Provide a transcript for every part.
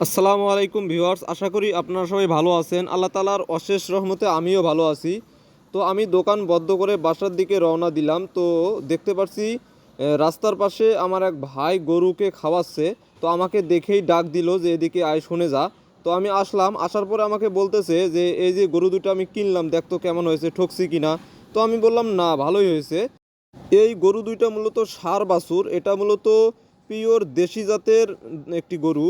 আসসালামু আলাইকুম ভিউয়ার্স, আশা করি আপনারা সবাই ভালো আছেন। আল্লাহ তাআলার অশেষ রহমতে আমিও ভালো আছি। তো আমি দোকান বন্ধ করে বাসার দিকে রওনা দিলাম। তো দেখতে পাচ্ছি রাস্তার পাশে আমার এক ভাই গরুকে খাওয়াচ্ছে। তো আমাকে দেখেই ডাক দিল যে এদিকে আয়, শুনে যা। তো আমি আসলাম, আসার পরে আমাকে বলতেছে যে এই যে গরু দুটো আমি কিনলাম, দেখতো কেমন হয়েছে, ঠকছি কিনা। তো আমি বললাম না, ভালোই হয়েছে। এই গরু দুইটা মূলত ষাঁড় বাছুর, এটা মূলত পিওর দেশি জাতের একটি গরু।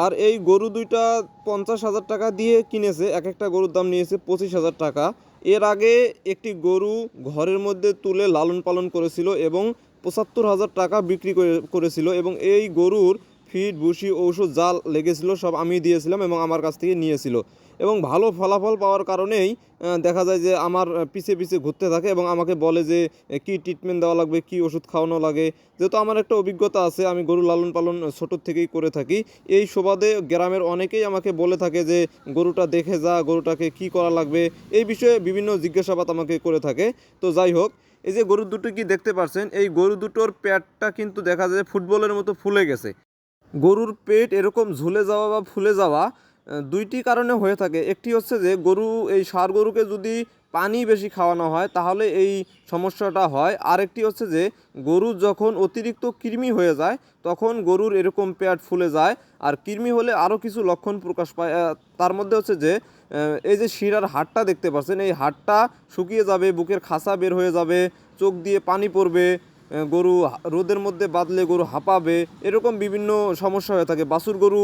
আর এই গরু দুইটা 50,000 টাকা দিয়ে কিনেছে, এক একটা গরুর দাম নিয়েছে 25,000 টাকা। এর আগে একটি গরু ঘরের মধ্যে তুলে লালন পালন করেছিল এবং 75,000 টাকা বিক্রি করেছিল, এবং এই গরুর ফিড, ভুসি, ঔষধ যা লেগেছিল সব আমি দিয়েছিলাম এবং আমার কাছ থেকে নিয়েছিল। এবং ভালো ফলাফল পাওয়ার কারণেই দেখা যায় যে আমার পিছে পিছে ঘুরতে থাকে এবং আমাকে বলে যে কী ট্রিটমেন্ট দেওয়া লাগবে, কী ওষুধ খাওয়ানো লাগে। যেহেতু আমার একটা অভিজ্ঞতা আছে, আমি গরু লালন পালন ছোটোর থেকেই করে থাকি, এই সুবাদে গ্রামের অনেকেই আমাকে বলে থাকে যে গরুটা দেখে যা, গরুটাকে কি করা লাগবে, এই বিষয়ে বিভিন্ন জিজ্ঞাসাবাদ আমাকে করে থাকে। তো যাই হোক, এই যে গরু দুটো কি দেখতে পাচ্ছেন, এই গরু দুটোর পেটটা কিন্তু দেখা যায় ফুটবলের মতো ফুলে গেছে। গরুর পেট এরকম ঝুলে যাওয়া বা ফুলে যাওয়া দুইটি কারণে হয়ে থাকে। একটি হচ্ছে যে গরু, এই ষাঁড় গরুকে যদি পানি বেশি খাওয়ানো হয় তাহলে এই সমস্যাটা হয়। আরেকটি হচ্ছে যে গরু যখন অতিরিক্ত কৃমি হয়ে যায় তখন গরুর এরকম পেট ফুলে যায়। আর কৃমি হলে আরও কিছু লক্ষণ প্রকাশ পায়। তার মধ্যে হচ্ছে যে এই যে শিরার হাড়টা দেখতে পাচ্ছেন, এই হাড়টা শুকিয়ে যাবে, বুকের খাসা বের হয়ে যাবে, চোখ দিয়ে পানি পড়বে, গরু রোদের মধ্যে বাঁধলে গরু হাঁপাবে, এরকম বিভিন্ন সমস্যা হয়ে থাকে। বাছুর গরু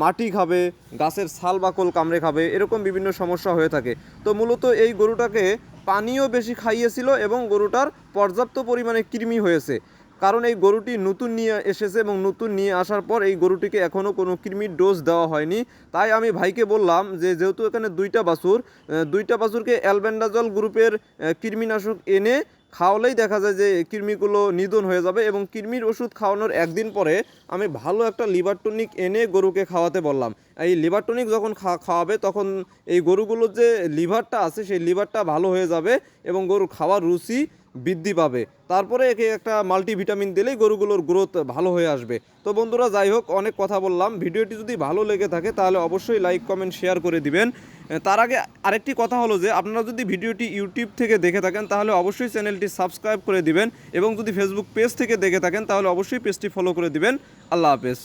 মাটি খাবে, গাছের ছাল বাকল কামড়ে খাবে, এরকম বিভিন্ন সমস্যা হয়ে থাকে। তো মূলত এই গরুটাকে পানিও বেশি খাইয়েছিল এবং গরুটার পর্যাপ্ত পরিমাণে কৃমি হয়েছে। কারণ এই গরুটি নতুন নিয়ে এসেছে এবং নতুন নিয়ে আসার পর এই গরুটিকে এখনও কোনো কৃমির ডোজ দেওয়া হয়নি। তাই আমি ভাইকে বললাম যে যেহেতু এখানে দুইটা বাছুরকে অ্যালবেন্ডাজল গ্রুপের কৃমিনাশক এনে খাওয়ালেই দেখা যায় যে কৃমিগুলো নিধন হয়ে যাবে। এবং কৃমির ওষুধ খাওয়ানোর একদিন পরে আমি ভালো একটা লিভার টনিক এনে গরুকে খাওয়াতে বললাম। এই লিভার টনিক যখন খাওয়াবে তখন এই গরুগুলোর যে লিভারটা আছে সেই লিভারটা ভালো হয়ে যাবে এবং গরুর খাওয়ার রুচি বৃদ্ধি পাবে। তারপরে একে একটা মাল্টিভিটামিন দিলেই গরুগুলোর গ্রোথ ভালো হয়ে আসবে। তো বন্ধুরা, যাই হোক, অনেক কথা বললাম। ভিডিওটি যদি ভালো লেগে থাকে তাহলে অবশ্যই লাইক, কমেন্ট, শেয়ার করে দিবেন। তার আগে আরেকটি কথা হলো যে আপনারা যদি ভিডিওটি ইউটিউব থেকে দেখে থাকেন তাহলে অবশ্যই চ্যানেলটি সাবস্ক্রাইব করে দিবেন, এবং যদি ফেসবুক পেজ থেকে দেখে থাকেন তাহলে অবশ্যই পেজটি ফলো করে দিবেন। আল্লাহ হাফেজ।